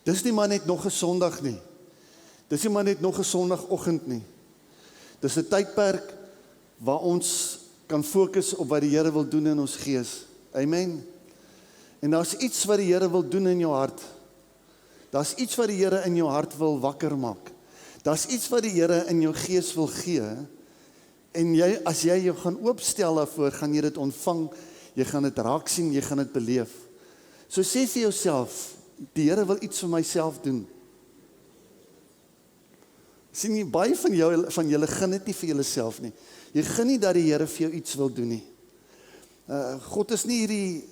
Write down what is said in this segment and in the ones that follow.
Dis nie maar net nog 'n Sondag nie. Dis nie maar net nog 'n Sondagoggend nie. Dis 'n tydperk waar ons kan fokus op wat die Here wil doen in ons gees. Amen. En daar's iets wat die Here wil doen in jou hart. Daar's iets wat die Here in jou hart wil wakker maak. Daar's iets wat die Here in jou gees wil gee. En as jy jou gaan oopstel daarvoor, gaan jy dit ontvang, jy gaan dit raak sien, jy gaan dit beleef. So sê vir jouself, die Here wil iets vir myself doen. Sien jy, baie van julle gun dit nie vir julleself nie. Jy gun nie dat die Here vir jou iets wil doen nie. God is nie hierdie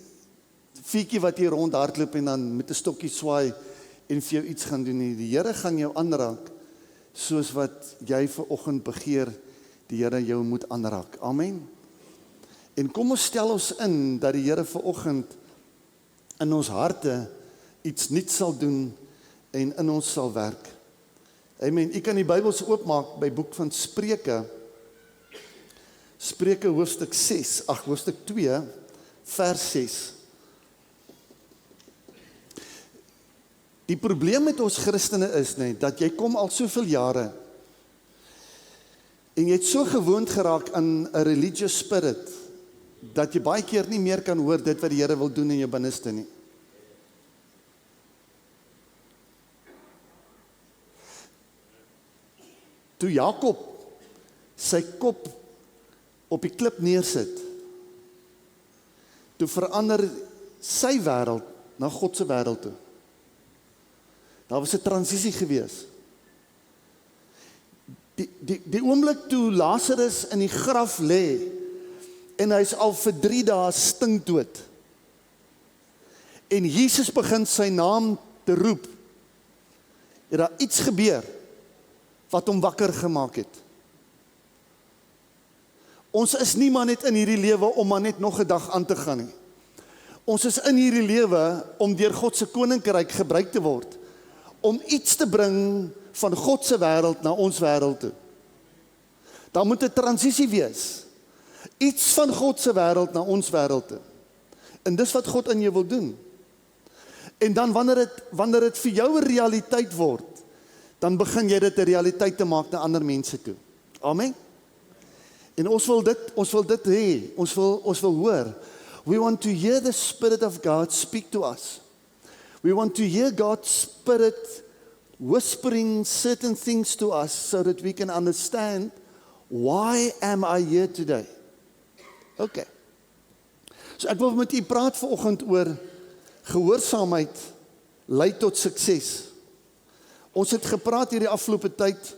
fietjie wat hier rondhardloop en dan met 'n stokkie swaai en vir jou iets gaan doen nie. Die Here gaan jou aanraak, soos wat jy ver oggend begeer, die Here jou moet aanraak. Amen. En kom ons stel ons in, dat die Here ver oggend in ons harte iets nuuts sal doen, en in ons sal werk. Amen. U kan die Bybels oopmaak by boek van Spreuke, Spreuke hoofstuk 2, vers 6. Die probleem met ons Christene is net, dat jy kom al soveel jare, en jy het so gewoond geraak aan 'n religious spirit, dat jy baie keer nie meer kan hoor dit wat die Here wil doen in jou binneste nie. Toe Jakob sy kop op die klip neersit, toe verander sy wêreld na God se wêreld toe. Daar was 'n transisie gewees. Die oomblik toe Lazarus in die graf lê, en hy is al vir 3 dae stinkdood, en Jesus begin sy naam te roep, het daar iets gebeur, wat hom wakker gemaak het. Ons is nie maar net in hierdie lewe om maar net nog 'n dag aan te gaan nie. Ons is in hierdie lewe om deur God se koninkryk gebruik te word, om iets te bring van God se wêreld na ons wêreld toe. Daar moet 'n transisie wees. Iets van God se wêreld na ons wêreld toe. En dis wat God in jou wil doen. En dan wanneer dit vir jou 'n realiteit word, dan begin jy dit 'n realiteit te maak na ander mense toe. Amen. En ons wil dit hê, ons wil hoor. We want to hear the Spirit of God speak to us. We want to hear God's Spirit whispering certain things to us so that we can understand, why am I here today? Okay. So ek wil met u praat vanoggend oor gehoorsaamheid lei tot sukses. Ons het gepraat hierdie afgelope tyd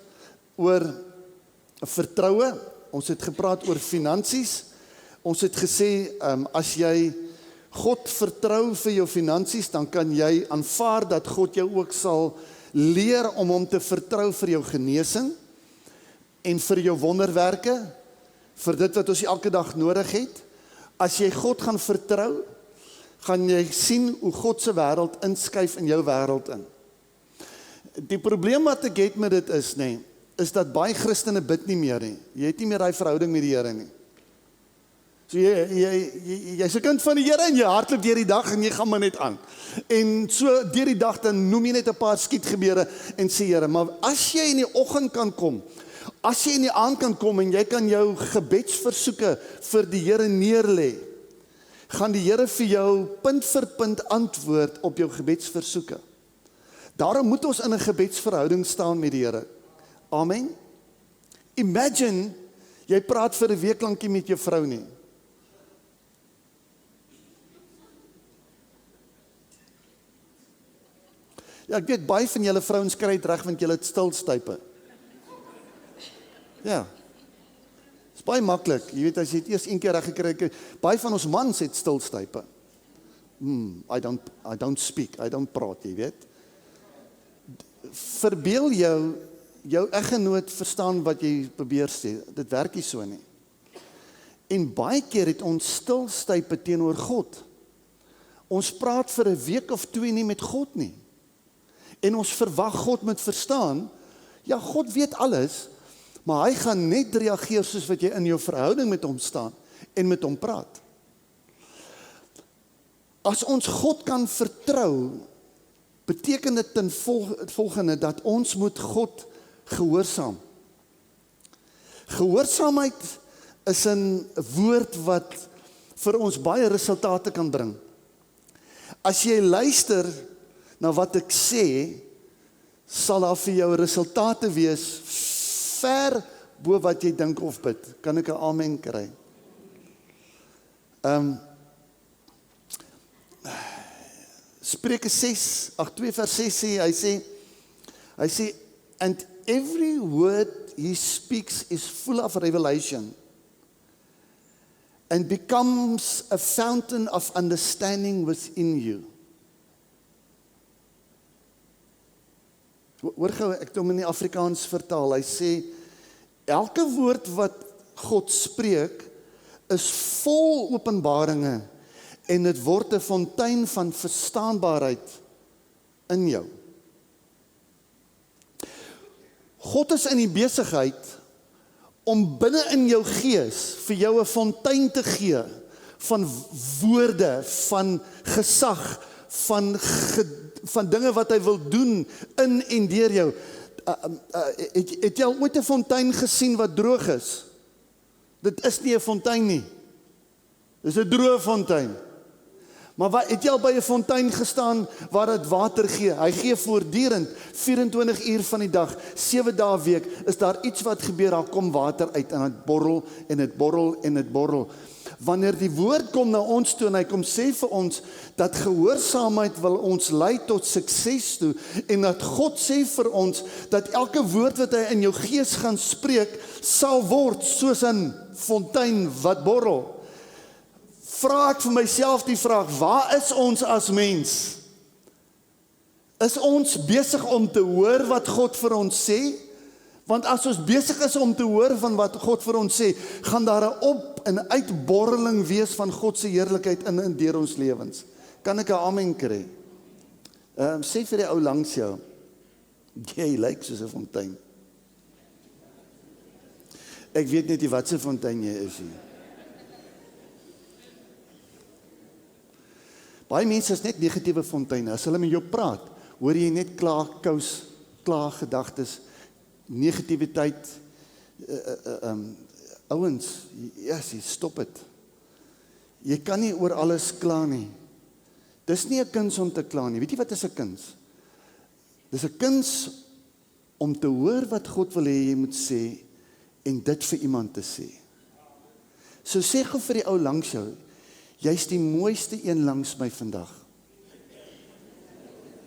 oor vertroue, ons het gepraat oor finansies, ons het gesê, as jy God vertrou vir jou finansies, dan kan jy aanvaar dat God jou ook sal leer om hom te vertrou vir jou genesing, en vir jou wonderwerke, vir dit wat ons elke dag nodig het. As jy God gaan vertrou, gaan jy sien hoe God se wêreld inskuif in jou wêreld in. Die probleem wat ek het met dit is dat baie Christene bid nie meer nie. Jy het nie meer daai verhouding met die Here nie. So jy's 'n kind van die Here en jy hardloop deur die dag en jy gaan maar net aan. En so deur die dag dan noem jy net 'n paar skietgebeure en sê Here, maar as jy in die oggend kan kom, as jy in die aand kan kom en jy kan jou gebedsversoeke vir die Here neerlê, gaan die Here vir jou punt vir punt antwoord op jou gebedsversoeke. Daarom moet ons in 'n gebedsverhouding staan met die Here. Amen. Imagine, jy praat vir 'n week lankie met jou vrou nie. Ja, ek weet, baie van julle vrouens kry dit reg, want julle het stilstype. Ja. Dit is baie maklik. Jy weet, as jy dit eers een keer reg gekry het, baie van ons mans het stilstype. I don't speak, I don't praat, jy weet. Verbeel jou eggenoot verstaan wat jy probeer sê. Dit werk nie so nie. En baie keer het ons stilstype teenoor God. Ons praat vir 'n week of 2 nie met God nie. En ons verwag God moet verstaan, ja, God weet alles, maar hy gaan net reageer soos wat jy in jou verhouding met hom staan en met hom praat. As ons God kan vertrou, beteken dit ten volgende dat ons moet God gehoorsaam. Gehoorsaamheid is 'n woord wat vir ons baie resultate kan bring. As jy luister na wat ek sê, sal daar vir jou resultate wees ver bo wat jy dink of bid. Kan ek 'n amen kry? Spreuke 2 vers 6 sê, hy sê, and every word he speaks is full of revelation and becomes a fountain of understanding within you. Hoor gou, ek het hom in die Afrikaans vertaal, hy sê, elke woord wat God spreek, is vol openbaringe, en dit word 'n fontein van verstaanbaarheid in jou. God is in die besigheid om binne in jou gees vir jou 'n fontein te gee van woorde, van gesag, van dinge wat hy wil doen in en deur jou. Het jy al ooit 'n fontein gesien wat droog is? Dit is nie 'n fontein nie. Dis 'n droë fontein. Maar het jy al by 'n fontein gestaan waar dit water gee? Hy gee voortdurend 24 uur van die dag, 7 dae 'n week, is daar iets wat gebeur, daar kom water uit en dit borrel en dit borrel en dit borrel. Wanneer die woord kom na ons toe en hy kom sê vir ons dat gehoorsaamheid wil ons lei tot sukses toe en dat God sê vir ons dat elke woord wat hy in jou gees gaan spreek sal word soos 'n fontein wat borrel. Vra ek vir myself die vraag, waar is ons as mens? Is ons besig om te hoor wat God vir ons sê? Want as ons besig is om te hoor van wat God vir ons sê, gaan daar 'n op- en uitborreling wees van God se heerlikheid in en deur ons lewens. Kan ek 'n amen kry? Sê vir die ou langs jou, jy lyk soos 'n fontein. Ek weet net nie wat se fontein jy is nie. Baie mense is net negatiewe fonteine. As hulle met jou praat, hoor jy net klaar gedagtes, negativiteit. Ouens, yes, stop dit. Jy kan nie oor alles kla nie. Dis nie 'n kuns om te kla nie. Weet jy wat is 'n kuns? Dis 'n kuns om te hoor wat God wil hê jy moet sê en dit vir iemand te sê. So sê gou vir die ou langs jou, jy's die mooiste een langs my vandag.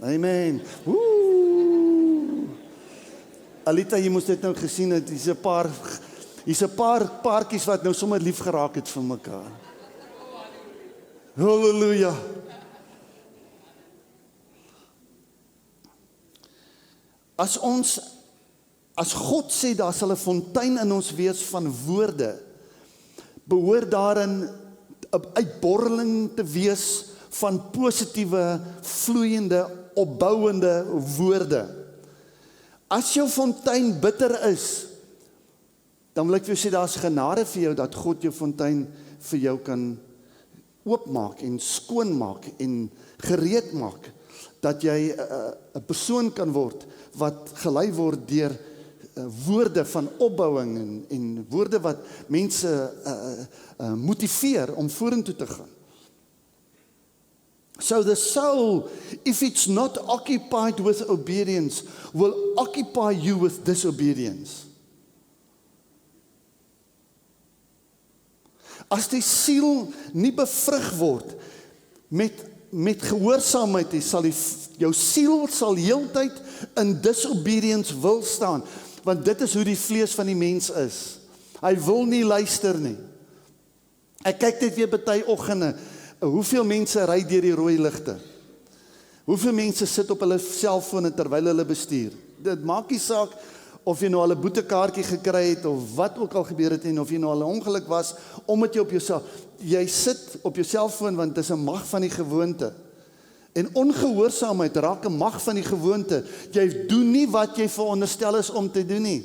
Amen. Woe! Alita, jy moes dit nou gesien het, hier's 'n paar paartjies wat nou sommer lief geraak het vir mekaar. Halleluja. As God sê daar sal 'n fontein in ons wees van woorde, behoort daarin 'n uitborreling te wees van positiewe, vloeiende, opbouende woorde. As jou fontein bitter is, dan wil ek vir jou sê, daar's genade vir jou, dat God jou fontein vir jou kan oopmaak en skoonmaak en gereed maak, dat jy 'n persoon kan word, wat gelei word deur woorde van opbouing en woorde wat mense motiveer om vorentoe te gaan. So the soul, if it's not occupied with obedience, will occupy you with disobedience. As die siel nie bevrug word met gehoorsaamheid, jou siel sal heeltyd in disobedience wil staan, want dit is hoe die vlees van die mens is. Hy wil nie luister nie. Ek kyk net weer party oggende, hoeveel mense ry deur die rooi ligte? Hoeveel mense sit op hulle selfone terwyl hulle bestuur? Dit maak nie saak of jy nou al 'n boetekaartjie gekry het of wat ook al gebeur het en of jy nou al 'n ongeluk was, omdat jy sit op jou selfoon, want dit is 'n mag van die gewoonte. En ongehoorsaamheid raak 'n mag van die gewoonte. Jy doen nie wat jy veronderstel is om te doen nie.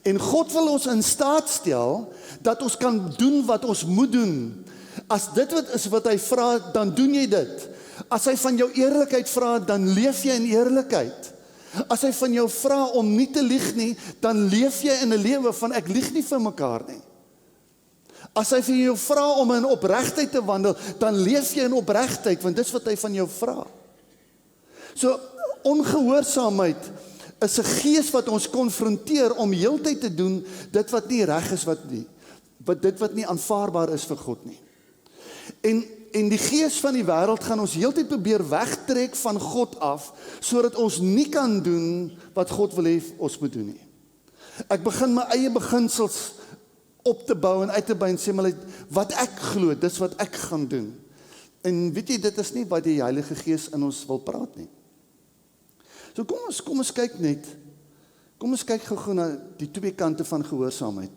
En God wil ons in staat stel dat ons kan doen wat ons moet doen. As dit wat is wat hy vra, dan doen jy dit. As hy van jou eerlikheid vra, dan leef jy in eerlikheid. As hy van jou vra om nie te lieg nie, dan leef jy in 'n lewe van ek lieg nie vir mekaar nie. As hy vir jou vra om in opregtheid te wandel, dan leef jy in opregtheid, want dis wat hy van jou vra. So, ongehoorsaamheid is 'n gees wat ons konfronteer om heeltyd te doen dit wat nie reg is dit wat nie aanvaarbaar is vir God nie. En die gees van die wêreld gaan ons heeltyd probeer wegtrek van God af, sodat ons nie kan doen wat God wil hê ons moet doen nie. Ek begin my eie beginsels op te bou en uit te bou en sê maar wat ek glo, dis wat ek gaan doen. En weet jy, dit is nie wat die Heilige Gees in ons wil praat nie. So kom ons kyk net, kom ons kyk gou na die twee kante van gehoorsaamheid.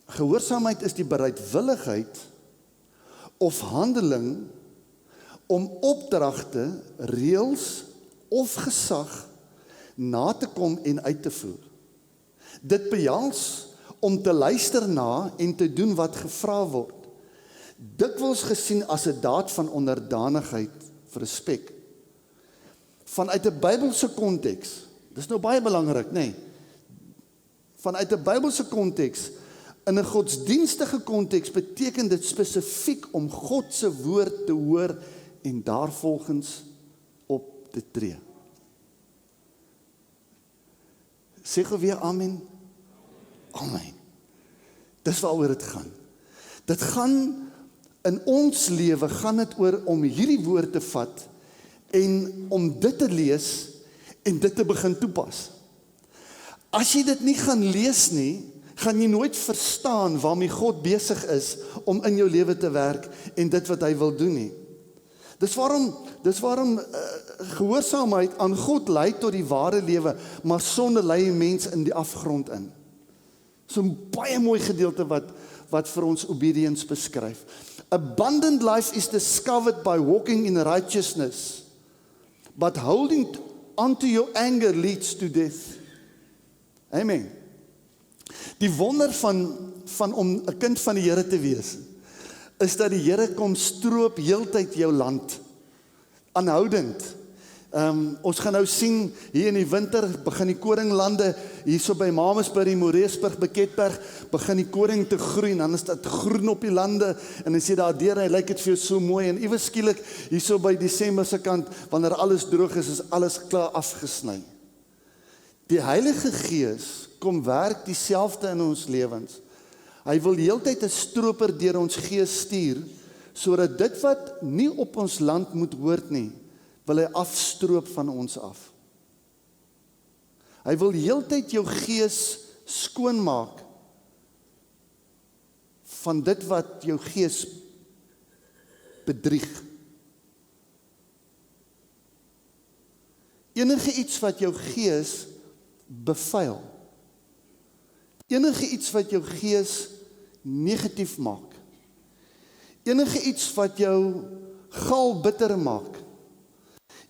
Gehoorsaamheid is die bereidwilligheid of handeling om opdragte, reëls of gesag na te kom en uit te voer. Dit behels om te luister na en te doen wat gevra word. Dikwels gesien as 'n daad van onderdanigheid, respek. Vanuit 'n Bybelse konteks, dis nou baie belangrik, nê? Vanuit 'n Bybelse konteks, in 'n godsdienstige konteks beteken dit spesifiek om God se woord te hoor en daarvolgens op te tree. Sê gou weer amen. Amen. Dis waaroor dit gaan. Dit gaan in ons lewe gaan dit oor om hierdie woord te vat en om dit te lees en dit te begin toepas. As jy dit nie gaan lees nie, gaan jy nooit verstaan waarmee God besig is om in jou lewe te werk en dit wat hy wil doen nie. Dis waarom gehoorsaamheid aan God lei tot die ware lewe, maar sonde lei 'n mens in die afgrond in. So 'n baie mooi gedeelte wat vir ons obedience beskryf. Abundant life is discovered by walking in righteousness, but holding onto your anger leads to death. Amen. Die wonder van om 'n kind van die Here te wees, is dat die Here kom stroop heeltyd jou land, aanhoudend. Ons gaan nou sien, hier in die winter, begin die koringlande, hierso by Mamasbury, Moreesburg, Beketberg, begin die koring te groei, en dan is dit groen op die lande, en dan sê daar deur, hy lyk dit vir jou so mooi, en iewers skielik, hierso by Desember se kant, wanneer alles droog is alles klaar afgesny. Die Heilige Gees kom werk dieselfde in ons lewens. Hy wil heeltyd 'n stroper deur ons gees stuur, sodat dit wat nie op ons land moet hoort nie, wil hy afstroop van ons af. Hy wil heeltyd jou gees skoonmaak van dit wat jou gees bedrieg. Enige iets wat jou gees bevuil, enige iets wat jou gees negatief maak, enige iets wat jou gal bitter maak,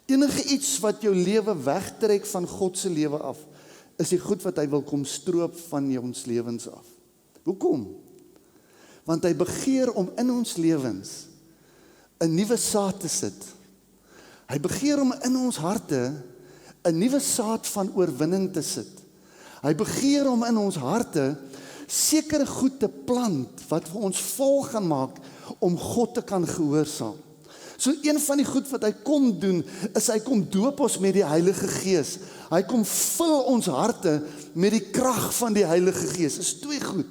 enige iets wat jou lewe wegtrek van God se lewe af, is die goed wat hy wil kom stroop van ons lewens af. Hoekom? Want hy begeer om in ons lewens 'n nuwe saad te sit. Hy begeer om in ons harte 'n nuwe saad van oorwinning te sit. Hy begeer om in ons harte sekere goed te plant wat vir ons vol gaan maak om God te kan gehoorsaam. So een van die goed wat hy kom doen, is hy kom doop ons met die Heilige Gees. Hy kom vul ons harte met die krag van die Heilige Gees. Dis twee goed.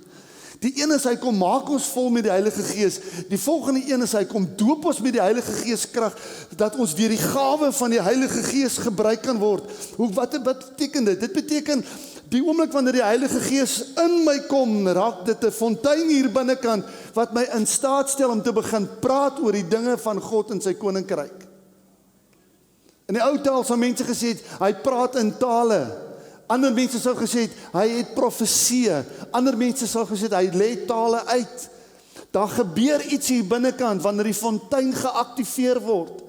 Die een is hy kom maak ons vol met die Heilige Gees. Die volgende een is hy kom doop ons met die Heilige Gees krag, dat ons deur die gawe van die Heilige Gees gebruik kan word. Wat beteken dit? Dit beteken die oomblik wanneer die Heilige Gees in my kom, raak dit 'n fontein hier binnekant wat my in staat stel om te begin praat oor die dinge van God en sy koninkryk. In die ou taal sou mense gesê het, hy praat in tale. Ander mense sou gesê het, hy het profeseë. Ander mense sou gesê het, hy lê tale uit. Daar gebeur iets hier binnekant wanneer die fontein geaktiveer word.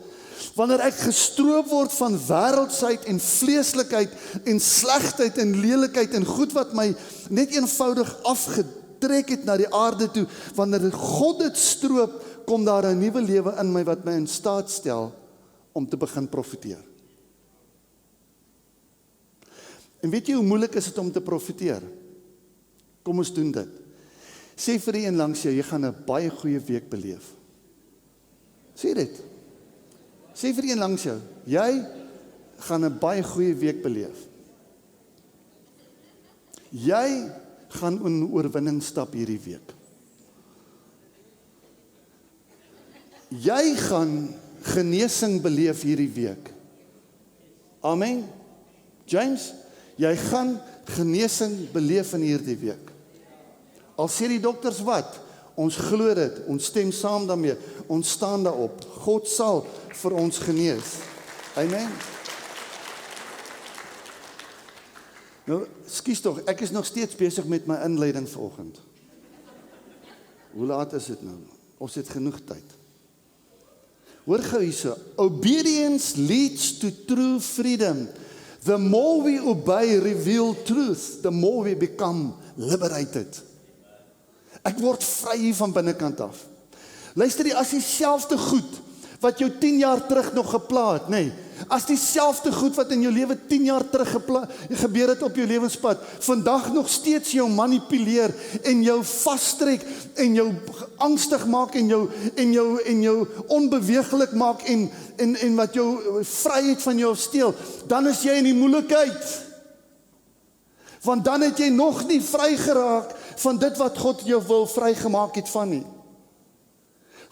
Wanneer ek gestroop word van wêreldsheid en vleeslikheid en slegheid en lelikheid en goed wat my net eenvoudig getrek het na die aarde toe, wanneer God dit stroop, kom daar 'n nuwe lewe in my wat my in staat stel om te begin profeteer. En weet jy hoe moeilik is dit om te profeteer? Kom ons doen dit. Sê vir die een langs jou, jy gaan 'n baie goeie week beleef. Sê dit. Sê vir die een langs jou, jy gaan 'n baie goeie week beleef. Jy gaan in oorwinning stap hierdie week. Jy gaan genesing beleef hierdie week. Amen. James, jy gaan genesing beleef in hierdie week. Al sê die dokters wat, ons glo dit, ons stem saam daarmee, ons staan daarop. God sal vir ons genees. Amen. Nou, skus tog, ek is nog steeds besig met my inleiding vanoggend. Hoe laat is dit nou? Ons het genoeg tyd. Hoor gou hierso, obedience leads to true freedom. The more we obey revealed truth, the more we become liberated. Ek word vry hier van binnekant af. Luister jy, as dieselfde goed wat jou 10 jaar terug nog gepla het, nee, as dieselfde goed wat in jou lewe 10 jaar terug gebeur het op jou lewenspad, vandag nog steeds jou manipuleer en jou vasstrek en jou angstig maak en jou onbeweeglik maak en wat jou vryheid van jou steel, dan is jy in die moeilikheid. Want dan het jy nog nie vry geraak van dit wat God jou wil vrygemaak het van nie.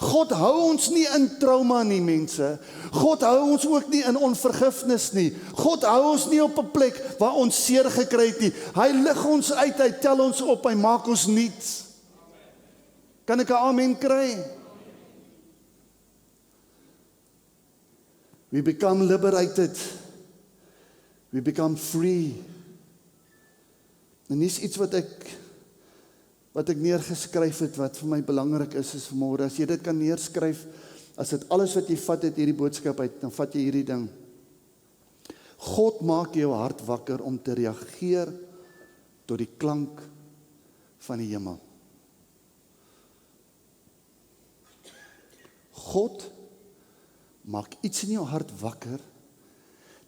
God hou ons nie in trauma nie, mense. God hou ons ook nie in onvergifnis nie. God hou ons nie op 'n plek waar ons seer gekry het nie. Hy lig ons uit, hy tel ons op, hy maak ons nuut. Kan ek 'n amen kry? We become liberated. We become free. En dis iets wat ek neergeskryf het, wat vir my belangrik is vanmôre, as jy dit kan neerskryf, as dit alles wat jy vat het hierdie boodskap uit, dan vat jy hierdie ding. God maak jou hart wakker om te reageer tot die klank van die hemel. God maak iets in jou hart wakker,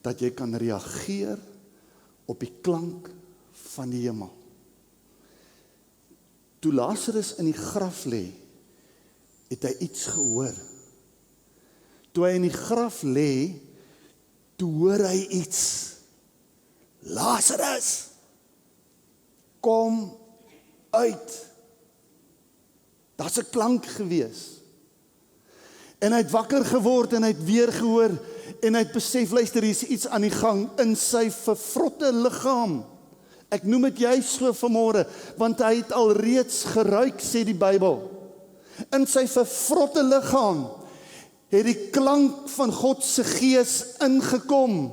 dat jy kan reageer op die klank van die hemel. Toe Lazarus in die graf lê, het hy iets gehoor. Toe hy in die graf lê, toe hoor hy iets. Lazarus, kom uit. Daar's 'n klank gewees. En hy het wakker geword en hy het weer gehoor en hy het besef, luister, hier is iets aan die gang in sy vervrotte liggaam. Ek noem dit juist so vanmôre, want hy het al reeds geruik, sê die Bybel. In sy vervrotte liggaam het die klank van God se gees ingekom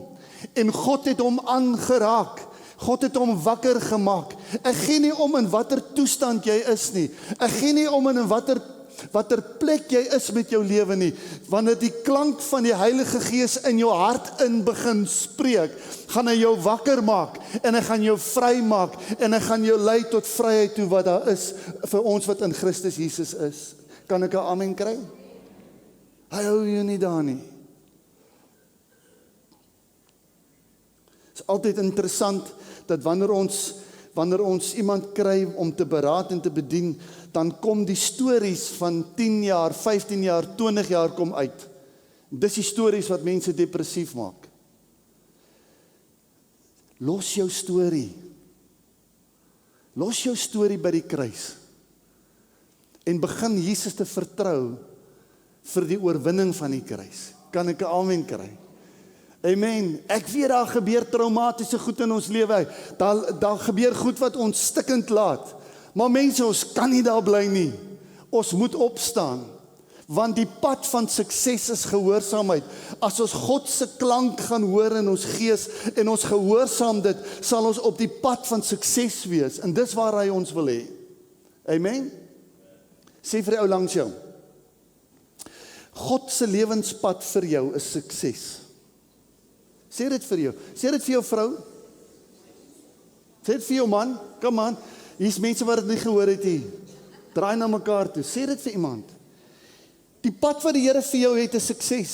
en God het hom aangeraak. God het hom wakker gemaak. Ek gee nie om in watter toestand jy is nie. Ek gee nie om in watter plek jy is met jou lewe nie. Wanneer die klank van die Heilige Gees in jou hart in begin spreek, gaan hy jou wakker maak en hy gaan jou vry maak en hy gaan jou lei tot vryheid toe wat daar is vir ons wat in Christus Jesus is. Kan ek 'n amen kry? Hy hou jou nie daar nie. Het is altyd interessant dat wanneer ons iemand kry om te beraad en te bedien, dan kom die stories van 10 jaar, 15 jaar, 20 jaar kom uit. Dis die stories wat mense depressief maak. Los jou storie. Los jou storie by die kruis. En begin Jesus te vertrou vir die oorwinning van die kruis. Kan ek 'n amen kry? Amen. Ek weet daar gebeur traumatiese goed in ons lewe. Daar gebeur goed wat ons stikkend laat. Maar mense, ons kan nie daar bly nie. Ons moet opstaan. Want die pad van sukses is gehoorsaamheid. As ons God se klank gaan hoor in ons gees en ons gehoorsaam dit, sal ons op die pad van sukses wees. En dis waar hy ons wil hê. Amen. Sê vir die ou langs jou. God se lewenspad vir jou is sukses. Sê dit vir jou. Sê dit vir jou vrou. Sê dit vir jou man. Kom aan. Hier's mense wat dit nie gehoor het nie. Draai na mekaar toe. Sê dit vir iemand. Die pad wat die Here vir jou het is sukses.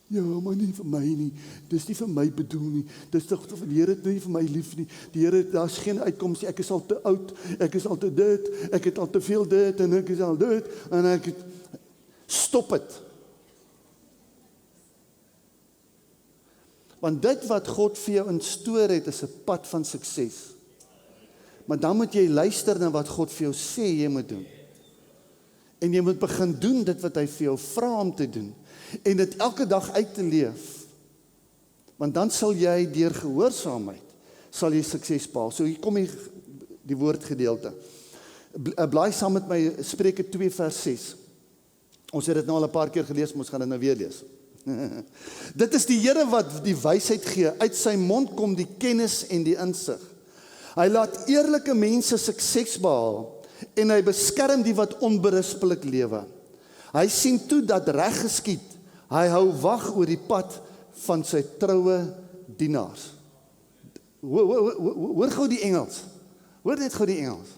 Ja, maar nie vir my nie. Dis nie vir my bedoel nie. Dis tog vir die Here nie vir my lief nie. Die Here, daar's geen uitkoms nie. Ek is al te oud. Ek is al te dit. Ek het al te veel dit en ek is al dit en ek het... Stop het. Want dit wat God vir jou instoor het, is 'n pad van sukses. Maar dan moet jy luister na wat God vir jou sê jy moet doen. En jy moet begin doen dit wat hy vir jou vra om te doen. En dit elke dag uit te leef. Want dan sal jy deur gehoorsaamheid, sal jy sukses behaal. So hier kom die woordgedeelte. Blaai saam met my Spreuke 2 vers 6. Ons het dit nou al 'n paar keer gelees, maar ons gaan dit nou weer lees. Dit is die Here wat die wysheid gee. Uit sy mond kom die kennis en die insig. Hy laat eerlike mense sukses behaal en hy beskerm die wat onberispelik lewe. Hy sien toe dat reg geskied. Hy hou wag oor die pad van sy troue dienaars. Hoor gou die Engels. Hoor net gou die Engels.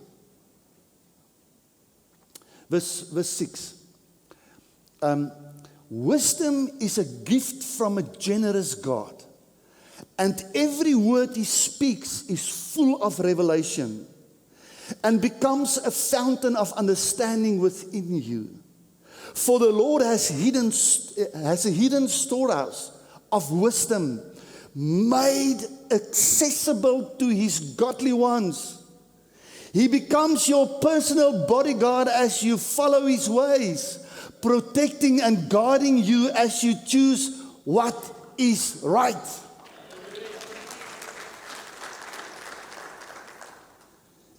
Verse 6. Wisdom is a gift from a generous God, and every word he speaks is full of revelation, and becomes a fountain of understanding within you. For the Lord has a hidden storehouse of wisdom, made accessible to his godly ones. He becomes your personal bodyguard as you follow his ways, protecting and guarding you as you choose what is right.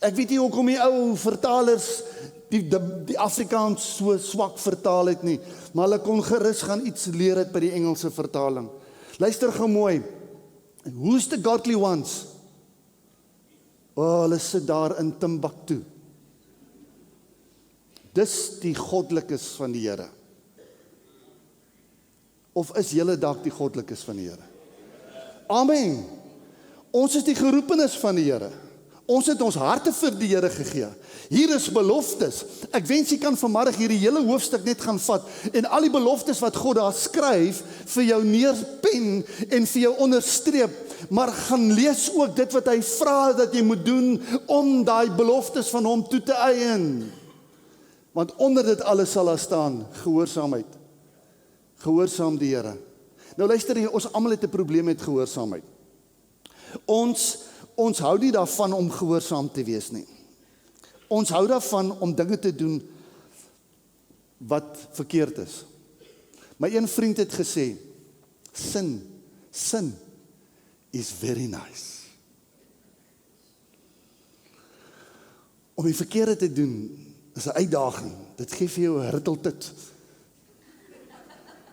Ek weet nie hoekom die ou vertalers die Afrikaans so swak vertaal het nie, maar hulle kon gerus gaan iets leer het by die Engelse vertaling. Luister gou mooi. Who's the godly ones? Hulle sit daar in Timbuktu. Dis die goddelikes van die Here. Of is julle dalk die goddelikes van die Here? Amen. Ons is die geroepenes van die Here. Ons het ons harte vir die Here gegee. Hier is beloftes. Ek wens jy kan vanmiddag hierdie hele hoofstuk net gaan vat en al die beloftes wat God daar skryf vir jou neerpen en vir jou onderstreep, maar gaan lees ook dit wat hy vra dat jy moet doen om daai beloftes van hom toe te eien. Want onder dit alles sal daar staan gehoorsaamheid. Gehoorsaam die Here. Nou luister jy, ons almal het 'n probleem met gehoorsaamheid. Ons hou nie daarvan om gehoorsaam te wees nie. Ons hou daarvan om dinge te doen wat verkeerd is. My een vriend het gesê, sin is very nice. Om die verkeerde te doen is 'n uitdaging. Dit gee vir jou 'n ritteltit.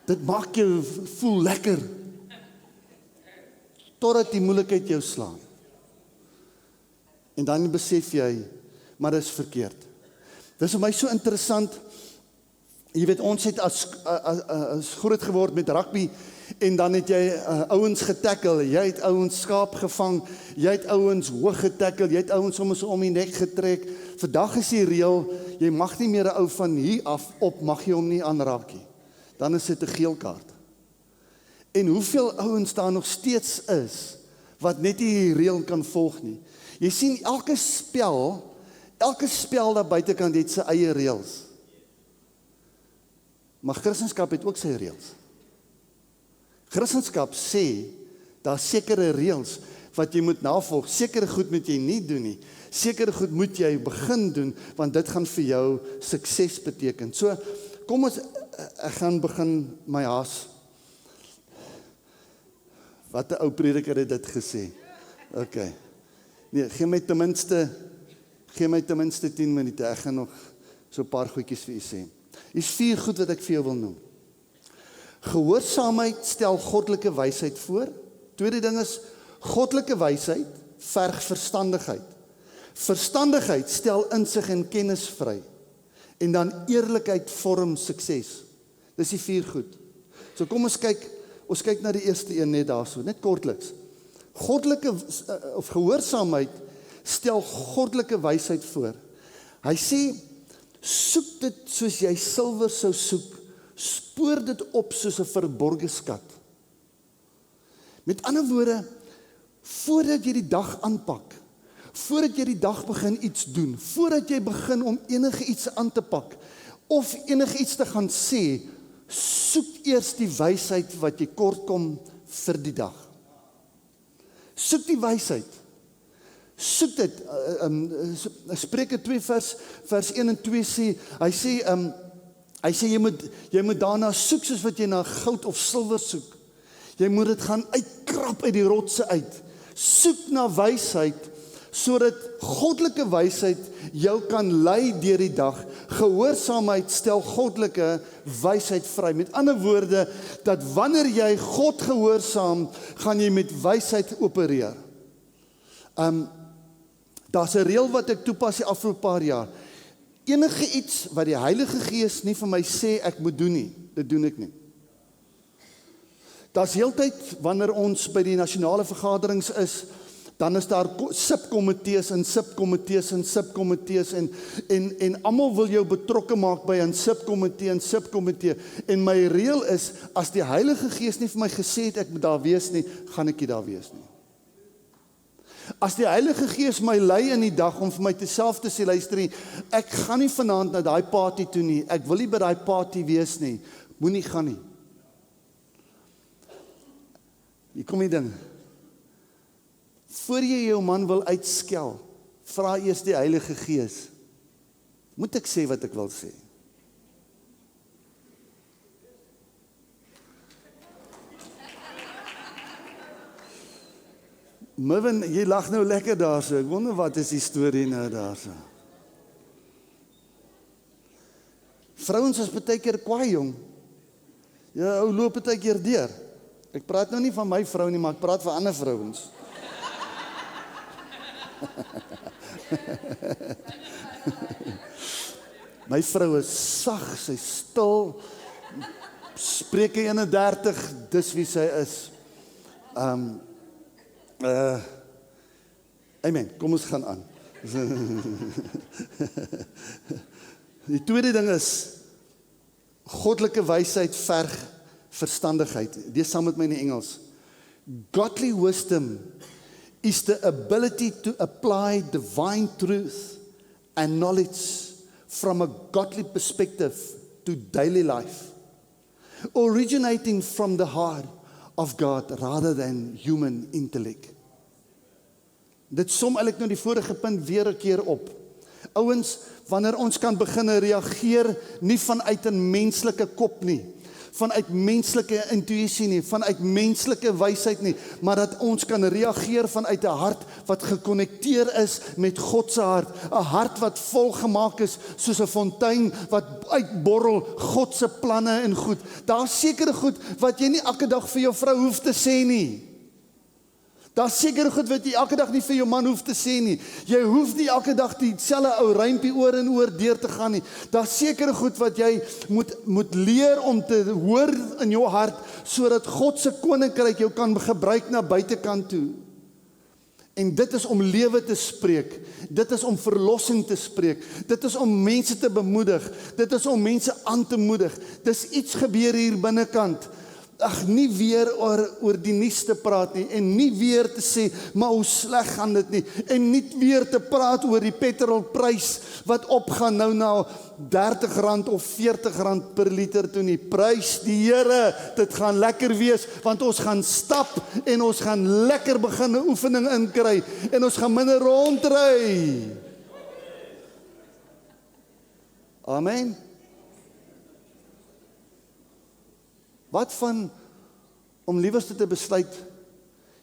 Dit maak jou voel lekker. Totdat die moeilikheid jou slaan. En dan besef jy, maar dit is verkeerd. Dit is vir my so interessant. Jy weet, ons het as groot geword met rugby, en dan het jy ouens getackle, jy het ouens skaap gevang, jy het ouens hoog getackle, jy het ouens soms om die nek getrek. Vandag is die reël, jy mag nie meer 'n ou van hier af op, mag jy hom nie aanraak nie. Dan is dit 'n geel kaart. En hoeveel ouens daar nog steeds is, wat net nie die reël kan volg nie. Jy sien, elke spel daar buitekant het sy eie reëls. Maar Christendom het ook sy reëls. Christendom sê, daar sekere reëls wat jy moet navolg. Sekere goed moet jy nie doen nie. Sekere goed moet jy begin doen, want dit gaan vir jou sukses beteken. So, kom ons, ek gaan begin my haas. Wat 'n ou prediker het dit gesê. Okay. Nee, gee my ten minste 10 minute. Ek gaan nog so 'n paar goedjies vir u sê. Hier's 4 goed wat ek vir jou wil noem. Gehoorsaamheid stel goddelike wysheid voor. Tweede ding is, goddelike wysheid verg verstandigheid. Verstandigheid stel insig en kennis vry. En dan eerlikheid vorm sukses. Dis die 4 goed. So kom ons kyk Ons kyk na die eerste een net daarso, net kortliks. Goddelike of gehoorsaamheid stel goddelike wysheid voor. Hy sê, soek dit soos jy silwer sou soek, spoor dit op soos 'n verborgde skat. Met ander woorde, voordat jy die dag aanpak, voordat jy die dag begin iets doen, voordat jy begin om enige iets aan te pak, of enige iets te gaan sê, soek eers die wysheid wat jy kort kom vir die dag. Soek die wysheid. Soek dit. Spreuke 2 vers 1 en 2 sê, hy sê jy moet daarna soek soos wat jy na goud of silwer soek. Jy moet dit gaan uitkrap uit die rotse uit. Soek na wysheid, sodat goddelike wysheid jou kan lei deur die dag. Gehoorsaamheid stel goddelike wysheid vry. Met ander woorde, dat wanneer jy God gehoorsaam, gaan jy met wysheid opereer. Daar's 'n reël wat ek toepas die afgelope paar jaar. Enige iets wat die Heilige Gees nie vir my sê ek moet doen nie, dit doen ek nie. Daar's heeltyd wanneer ons by die nasionale vergaderings is, dan is daar subkomitees en subkomitees en subkomitees en almal wil jou betrokke maak by 'n subkomitee en subkomitee. En my reël is, as die Heilige Gees nie vir my gesê het ek moet daar wees nie, gaan ek nie daar wees nie. As die Heilige Gees my lei in die dag om vir my self te sê, luister, ek gaan nie vanaand na daai party toe nie, ek wil nie by daai party wees nie, moenie gaan nie. Hier kom die ding. Voor jy jou man wil uitskel, vra eers die Heilige Gees, moet ek sê wat ek wil sê? Mervin, jy lag nou lekker daarso, ek wonder wat is die storie nou daarso. Vrouens is baie keer kwaai, jong. Ja, ou loop baie keer deur. Ek praat nou nie van my vrou nie, maar ek praat van ander vrouens. My vrou is sag, sy stil, Spreuke 31, dis wie sy is. Amen, kom ons gaan aan. Die tweede ding is, goddelike wysheid verg verstandigheid. Dis saam met my in die Engels. Godly wisdom is the ability to apply divine truth and knowledge from a godly perspective to daily life, originating from the heart of God rather than human intellect. Dit som eintlik nou die vorige punt weer 'n keer op. Ouens, wanneer ons kan begin reageer nie vanuit 'n menslike kop nie, vanuit menslike intuïsie nie, vanuit menslike wysheid nie, maar dat ons kan reageer vanuit 'n hart wat gekonnekteer is met God se hart, 'n hart wat volgemaak is soos 'n fontein wat uitborrel God se planne en goed. Daar's sekere goed wat jy nie elke dag vir jou vrou hoef te sê nie. Daar's sekere goed wat jy elke dag nie vir jou man hoef te sê nie. Jy hoef nie elke dag dieselfde ou rympie oor en oor deur te gaan nie. Daar's sekere goed wat jy moet leer om te hoor in jou hart, sodat God se koninkryk jou kan gebruik na buitekant toe. En dit is om lewe te spreek. Dit is om verlossing te spreek. Dit is om mense te bemoedig. Dit is om mense aan te moedig. Dis iets gebeur hier binnekant. Ag, nie weer oor die nuus te praat nie, en nie weer te sê, maar hoe sleg gaan dit nie, en nie weer te praat oor die petrolprys, wat opgaan nou na R30 of R40 per liter toe nie. Prys die Here, dit gaan lekker wees, want ons gaan stap, en ons gaan lekker begin 'n oefening inkry, en ons gaan minder rondry. Amen. Wat van om liewerste te besluit,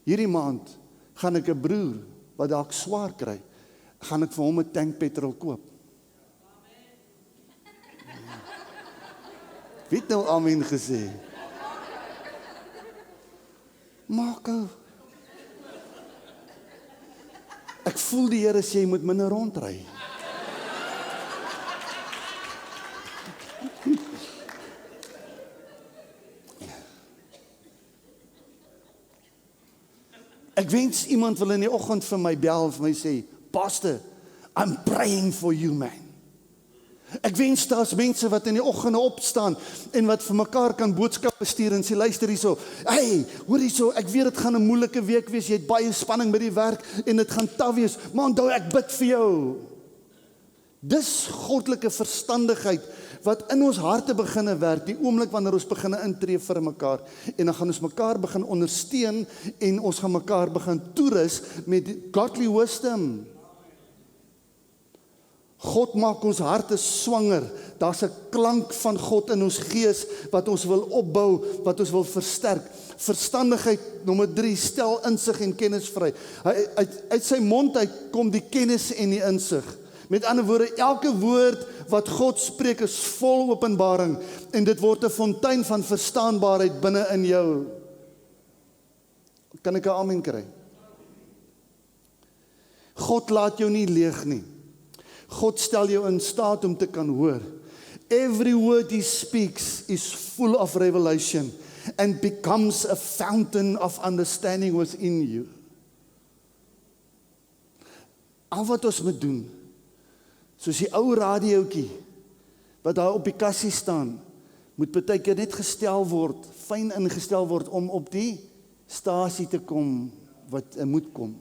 hierdie maand gaan ek 'n broer wat dalk swaar kry, gaan ek vir hom 'n tank petrol koop. Wie het nou amen gesê? Marco, ek voel die Here sê jy moet minder rondry. Ek wens iemand wil in die oggend vir my bel en vir my sê, Pastor, I'm praying for you, man. Ek wens daar's mense wat in die oggende opstaan en wat vir mekaar kan boodskappe stuur en sê, luister hierso, hey, hoor hierso, ek weet dit gaan 'n moeilike week wees, jy het baie spanning by die werk en dit gaan taaf wees, maar onthou ek bid vir jou. Dis goddelike verstandigheid wat in ons harte beginne werk, die oomblik wanneer ons beginne intree vir mekaar, en dan gaan ons mekaar begin ondersteun en ons gaan mekaar begin toerus met godly wisdom. God maak ons harte swanger. Daar's 'n klank van God in ons gees wat ons wil opbou, wat ons wil versterk. Verstandigheid, nommer 3, stel insig en kennis vry. Uit sy mond uit kom die kennis en die insig. Met ander woorde, elke woord wat God spreek is vol openbaring en dit word 'n fontein van verstaanbaarheid binne in jou. Kan ek 'n amen kry? God laat jou nie leeg nie. God stel jou in staat om te kan hoor. Every word he speaks is full of revelation and becomes a fountain of understanding within you. Al wat ons moet doen, soos die ou radiootjie wat daar op die kassie staan, moet baie keer net gestel word, fyn ingestel word om op die stasie te kom wat moet kom.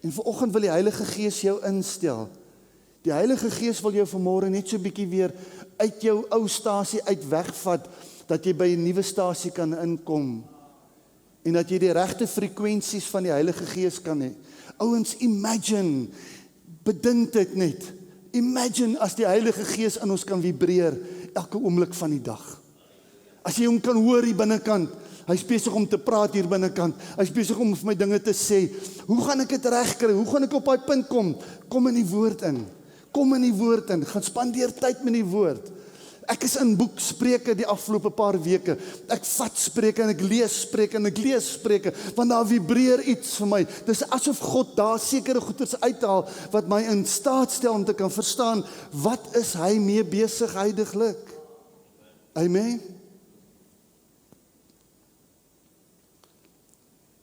En vanoggend wil die Heilige Gees jou instel. Die Heilige Gees wil jou vanmôre net so 'n bietjie weer uit jou ou stasie uit wegvat, dat jy by 'n nuwe stasie kan inkom. En dat jy die regte frekwensies van die Heilige Gees kan hê. Ouens, imagine, bedink dit net. Imagine as die Heilige Gees in ons kan vibreer elke oomblik van die dag. As jy hom kan hoor hier binnekant, hy's besig om te praat hier binnekant. Hy's besig om vir my dinge te sê. Hoe gaan ek dit regkry? Hoe gaan ek op daai punt kom? Kom in die woord in. Kom in die woord in. Gaan spandeer tyd met die woord. Ek is in boek Spreuke die afgelope paar weke. Ek vat Spreuke en ek lees Spreuke en ek lees Spreuke, want daar vibreer iets vir my. Dis asof God daar sekere goeders uithaal wat my in staat stel om te kan verstaan wat is hy mee besig heiliglik. Amen.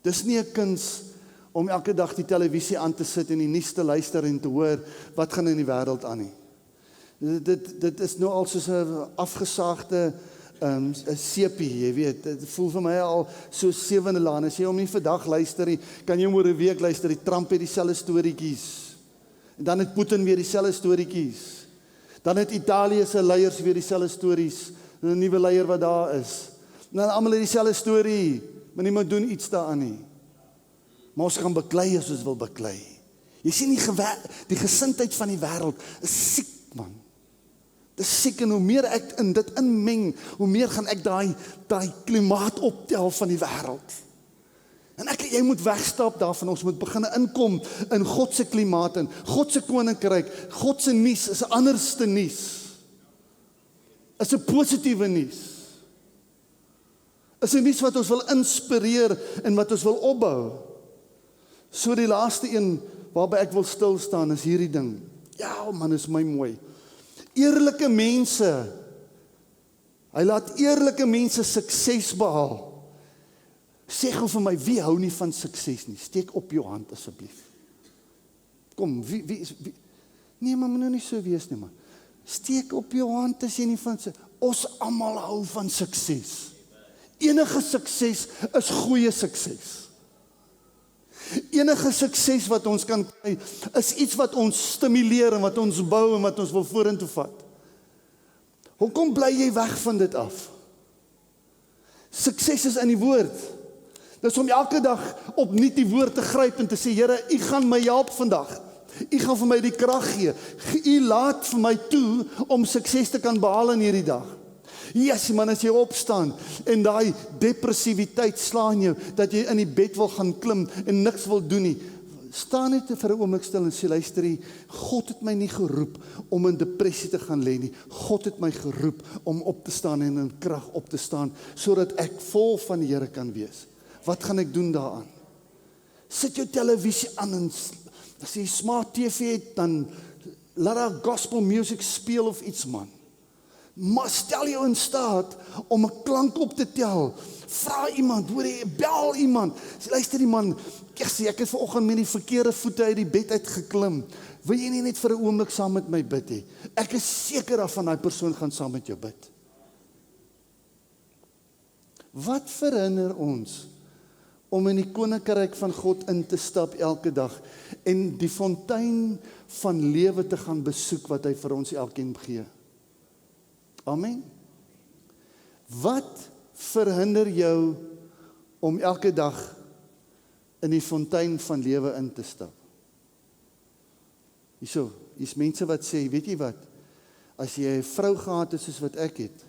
Dis nie 'n kuns om elke dag die televisie aan te sit en die nuus te luister en te hoor wat gaan in die wêreld aan nie. Dit is nou al soos 'n afgesaagde 'n sepie, jy weet. Dit voel vir my al so 7de laan. As jy hom nie vandag luister nie, kan jy oor 'n week luister. Die Trump het dieselfde storieetjies. En dan het Putin weer dieselfde storieetjies. Dan het Italië se leiers weer dieselfde stories. 'n Nuwe leier wat daar is. En dan almal het dieselfde storie. Maar niemand doen iets daaraan nie. Maar ons gaan beklei as ons wil beklei. Jy sien die gesindheid van die wêreld is siek, man. Dit is siek, en hoe meer ek in dit inmeng, hoe meer gaan ek daai klimaat optel van die wêreld. En jy moet wegstap daarvan, ons moet begin inkom in God se klimaat, in God se koninkryk. God se nuus is 'n anderste nuus. Is 'n positiewe nuus. Is 'n nuus wat ons wil inspireer en wat ons wil opbou. So die laaste een waarby ek wil stil staan is hierdie ding. Ja, man, is my mooi. Eerlike mense. Hy laat eerlike mense sukses behaal. Sê gou vir my, wie hou nie van sukses nie? Steek op jou hand asseblief. Kom, wie nee, maar moet nou nie so wees nie, man. Steek op jou hand as jy nie van sukses. Ons almal hou van sukses. Enige sukses is goeie sukses. Enige sukses wat ons kan kry, is iets wat ons stimuleer en wat ons bou en wat ons wil vorentoe vat. Hoekom bly jy weg van dit af? Sukses is in die woord. Dis om elke dag opnuut die woord te gryp en te sê, Here, U gaan my help vandag. U gaan vir my die krag gee. U laat vir my toe om sukses te kan behaal in hierdie dag. Yes, man, as jy opstaan en daai depressiwiteit slaan jou, dat jy in die bed wil gaan klim en niks wil doen nie, staan net vir 'n oomblik stil en sê, luister, God het my nie geroep om in depressie te gaan lê nie. God het my geroep om op te staan en in krag op te staan, sodat ek vol van die Here kan wees. Wat gaan ek doen daaraan? Sit jou televisie aan en as jy smart TV het, dan laat daar gospel music speel of iets, man. Maar stel jou in staat om 'n klank op te tel Vra iemand, hoor jy, bel iemand. Sê, luister die man, ek het vanoggend met die verkeerde voete uit die bed uitgeklim. Wil jy nie net vir 'n oomblik saam met my bid hê? Ek is seker daarvan daai persoon gaan saam met jou bid. Wat verhinder ons om in die koninkryk van God in te stap elke dag en die fontein van lewe te gaan besoek wat hy vir ons elkeen gee? Amen. Wat verhinder jou om elke dag in die fontein van lewe in te stap? Hier's mense wat sê, weet jy wat, as jy 'n vrou gehad het soos wat ek het,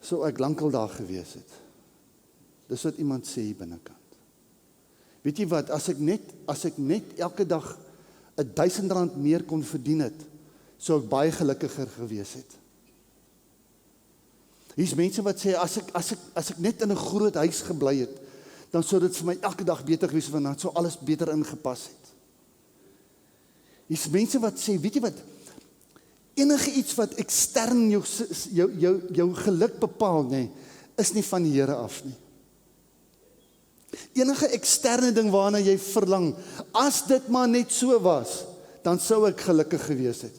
sou ek lankal daar gewees het. Dis wat iemand sê hier binnekant. Weet jy wat, as ek net elke dag R1000 meer kon verdien het, sou ek baie gelukkiger gewees het. Hier's mense wat sê, as ek net in 'n groot huis gebly het, dan sou dit vir my elke dag beter gewees het, want dan sou alles beter ingepas het. Hier's mense wat sê, weet jy wat, enige iets wat ekstern jou geluk bepaal, nee, is nie van die Here af nie. Enige eksterne ding waarna jy verlang, as dit maar net so was, dan sou ek gelukkig gewees het.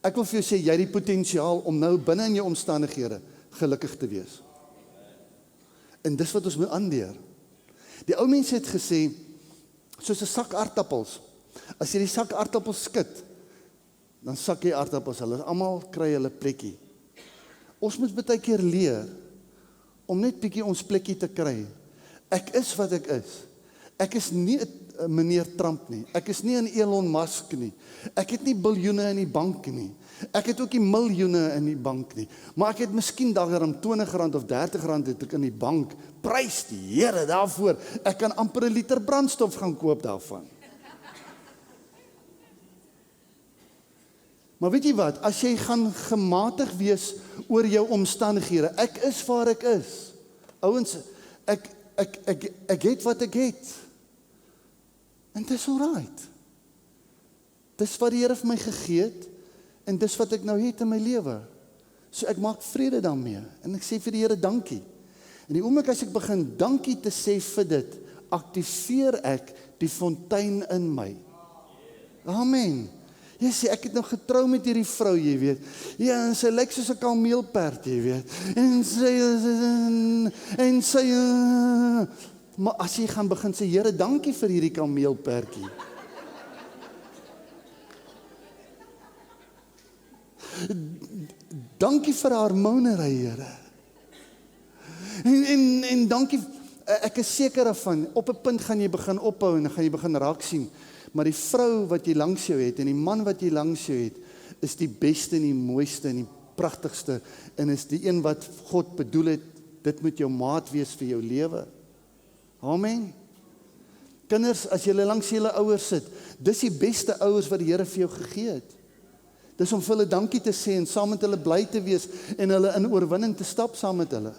Ek wil vir jou sê, jy het die potensiaal om nou binne in jou omstandighede gelukkig te wees. En dis wat ons moet aanleer. Die ou mense het gesê, soos 'n sak aardappels, as jy die sak aardappels skud, dan sak jy aardappels, hulle almal kry hulle plekkie. Ons moet baie keer leer, om net bietjie ons plekkie te kry. Ek is wat ek is. Ek is nie 'n meneer Trump nie. Ek is nie 'n Elon Musk nie. Ek het nie biljoene in die bank nie. Ek het ook nie miljoene in die bank nie. Maar ek het miskien daarom R20 of R30 het ek in die bank. Prys die Here daarvoor. Ek kan amper 'n liter brandstof gaan koop daarvan. Maar weet jy wat, as jy gaan gematig wees oor jou omstandighede, ek is waar ek is. Ouens, ek het wat ek het. En dis alright. Dis wat die Here vir my gegee het, en dis wat ek nou het in my lewe. So ek maak vrede daarmee, en ek sê vir die Here dankie. En die oomblik as ek begin dankie te sê vir dit, aktiveer ek die fontein in my. Amen. Jy sê, ek het nou getrou met hierdie vrou, jy weet. Ja, en sy lyk soos 'n kameelperd, jy weet. En sy, maar as jy gaan begin sê, Here, dankie vir hierdie kameelperdjie. Dankie vir haar harmoniery, Here. En dankie, ek is seker daarvan, op 'n punt gaan jy begin ophou en gaan jy begin raak sien. Maar die vrou wat jy langs jou het en die man wat jy langs jou het, is die beste en die mooiste en die pragtigste en is die een wat God bedoel het, dit moet jou maat wees vir jou lewe. Amen. Kinders, as julle langs julle ouers sit, dis die beste ouers wat die Here vir jou gegee het. Dis om vir hulle dankie te sê en saam met hulle bly te wees en hulle in oorwinning te stap saam met hulle.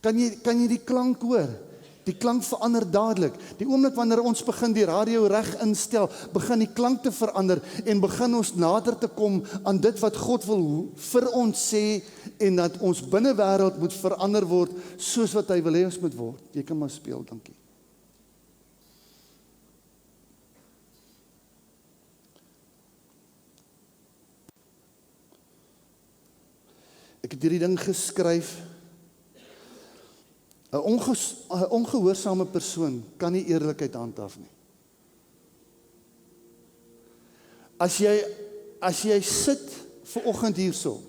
Kan jy die klank hoor? Die klank verander dadelik. Die oomblik wanneer ons begin die radio reg instel, begin die klank te verander en begin ons nader te kom aan dit wat God wil vir ons sê en dat ons binnewêreld moet verander word soos wat hy wil hê ons moet word. Jy kan maar speel, dankie. Ek het hierdie ding geskryf. 'n ongehoorsame persoon kan nie eerlikheid handhaaf nie. As jy sit ver oggend hierso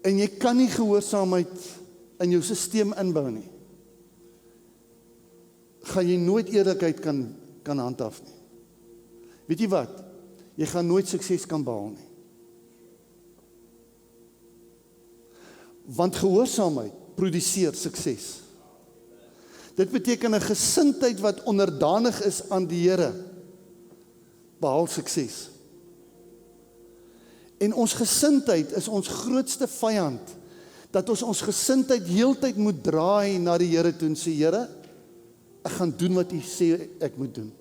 en jy kan nie gehoorsaamheid in jou stelsel inbou nie, gaan jy nooit eerlikheid kan handhaaf nie. Weet jy wat? Jy gaan nooit sukses kan behaal nie. Want gehoorsaamheid produseer sukses. Dit beteken 'n gesindheid wat onderdanig is aan die Here, behaal sukses. En ons gesindheid is ons grootste vyand, dat ons gesindheid heeltyd moet draai na die Here toe en sê, Here, ek gaan doen wat U sê ek moet doen.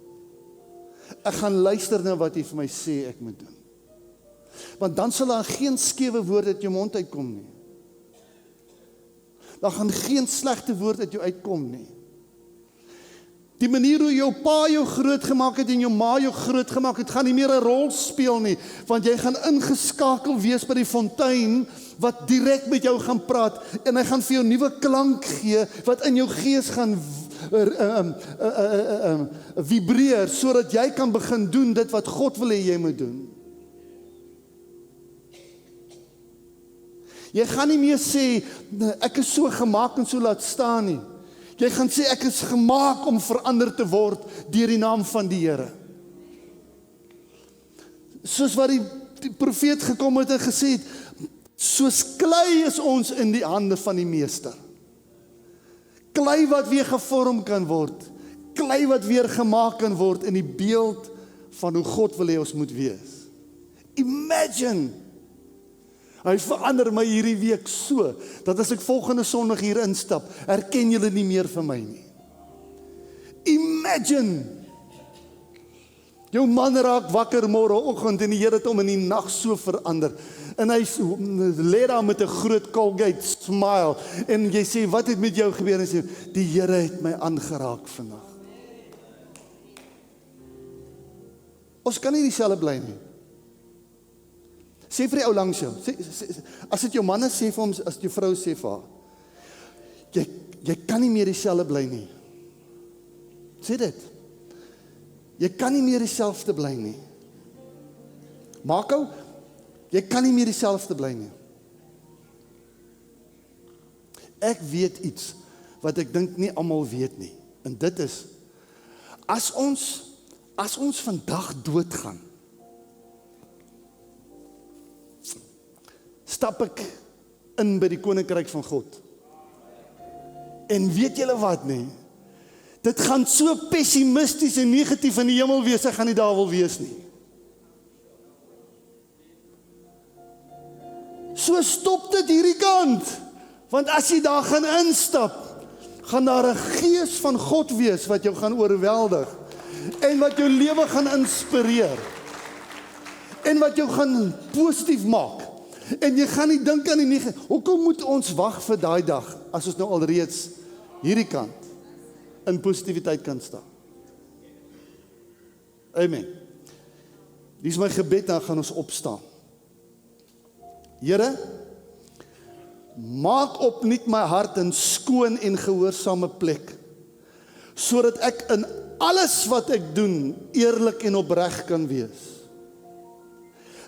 Ek gaan luister na wat U vir my sê ek moet doen. Want dan sal daar geen skewe woorde uit jou mond uitkom nie. daar gaan geen slegte woord uit jou uitkom nie. Die manier hoe jou pa jou groot gemaak het en jou ma jou groot gemaak het, gaan nie meer 'n rol speel nie, want jy gaan ingeskakel wees by die fontein, wat direk met jou gaan praat, en hy gaan vir jou nuwe klank gee, wat in jou gees gaan vibreer, sodat jy kan begin doen dit wat God wil hê jy moet doen. Jy gaan nie meer sê, ek is so gemaak en so laat staan nie. Jy gaan sê, ek is gemaak om verander te word deur die naam van die Here. Soos wat die profeet gekom het en gesê het, soos klei is ons in die hande van die meester. Klei wat weer gevorm kan word, klei wat weer gemaak kan word in die beeld van hoe God wil hê ons moet wees. Imagine! Hy verander my hierdie week so, dat as ek volgende Sondag hier instap, herken julle nie meer vir my nie. Imagine! Jou man raak wakker môreoggend en die Here het hom in die nag so verander. En hy lê daar met 'n groot Colgate smile. En jy sê, wat het met jou gebeur? En sê, die Here het my aangeraak vandag. Ons kan nie dieselfde bly nie. Sê vir die ou langs jou, as dit jou man is, sê vir hom, as dit jou vrou sê vir haar, jy kan nie meer dieselfde bly nie. Sê dit. Jy kan nie meer dieselfde bly nie. Marco, jy kan nie meer dieselfde bly nie. Ek weet iets wat ek dink nie almal weet nie. En dit is, as ons vandag doodgaan, stap ek in by die koninkryk van God. En weet julle wat nie? Dit gaan so pessimisties en negatief in die hemel wees, ek gaan nie daar wil wees nie. So stop dit hierdie kant, want as jy daar gaan instap, gaan daar 'n gees van God wees wat jou gaan oorweldig, en wat jou lewe gaan inspireer, en wat jou gaan positief maak. En jy gaan nie dink aan die negatief. Hoekom moet ons wag vir daai dag, as ons nou alreeds hierdie kant in positiwiteit kan staan? Amen. Dis my gebed, dan gaan ons opstaan. Here, maak opnuut my hart 'n skoon en gehoorsame plek, sodat ek in alles wat ek doen eerlik en opreg kan wees.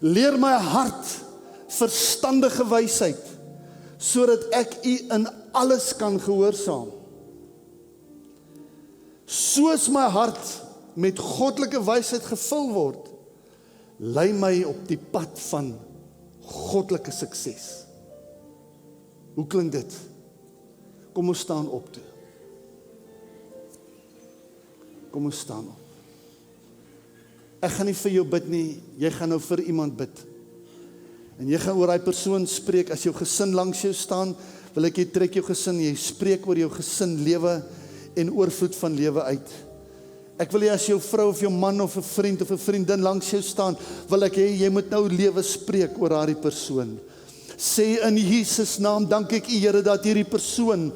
Leer my hart verstandige wysheid, sodat ek U in alles kan gehoorsaam. Soos my hart met goddelike wysheid gevul word, lei my op die pad van goddelike sukses. Hoe klink dit? Kom ons staan op toe. Kom ons staan op. Ek gaan nie vir jou bid nie, jy gaan nou vir iemand bid. En jy gaan oor daai persoon spreek. As jou gesin langs jou staan, wil ek jy trek jou gesin, jy spreek oor jou gesin lewe en oorvloed van lewe uit. Ek wil jy as jou vrou of jou man of 'n vriend of 'n vriendin langs jou staan, wil ek hê jy moet nou lewe spreek oor daardie persoon. Sê in Jesus naam, dank ek U Here dat hierdie persoon,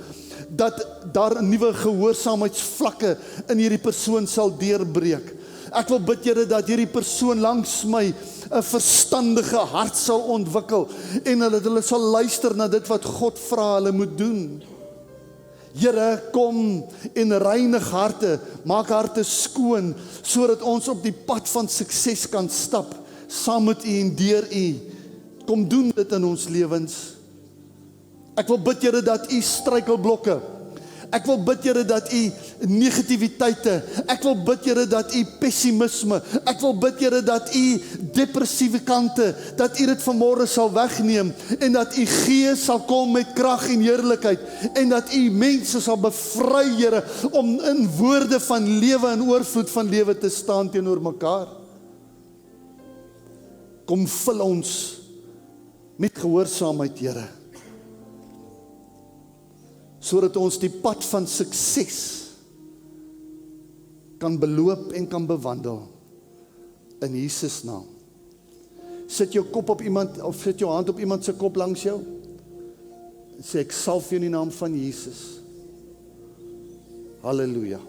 dat daar nuwe gehoorsaamheidsvlakke in hierdie persoon sal deurbreek. Ek wil bid Here dat hierdie persoon langs my 'n verstandige hart sal ontwikkel en hulle sal luister na dit wat God vra hulle moet doen. Here, kom en reinig harte, maak harte skoon, sodat ons op die pad van sukses kan stap, saam met U en deur U. Kom doen dit in ons lewens. Ek wil bid Here dat U struikelblokke, ek wil bid Here dat U negativiteite, ek wil bid Here dat U pessimisme, ek wil bid Here dat U depressiewe kante, dat U dit vanmôre sal wegneem, en dat U Gees sal kom met krag en heerlikheid, en dat U mense sal bevry Here, om in woorde van lewe en oorvloed van lewe te staan teenoor mekaar. Kom vul ons met gehoorsaamheid Here, sodat ons die pad van sukses kan beloop en kan bewandel in Jesus naam. Sit jou kop op iemand, of sit jou hand op iemand se kop langs jou. Sê ek salf jou in die naam van Jesus. Halleluja.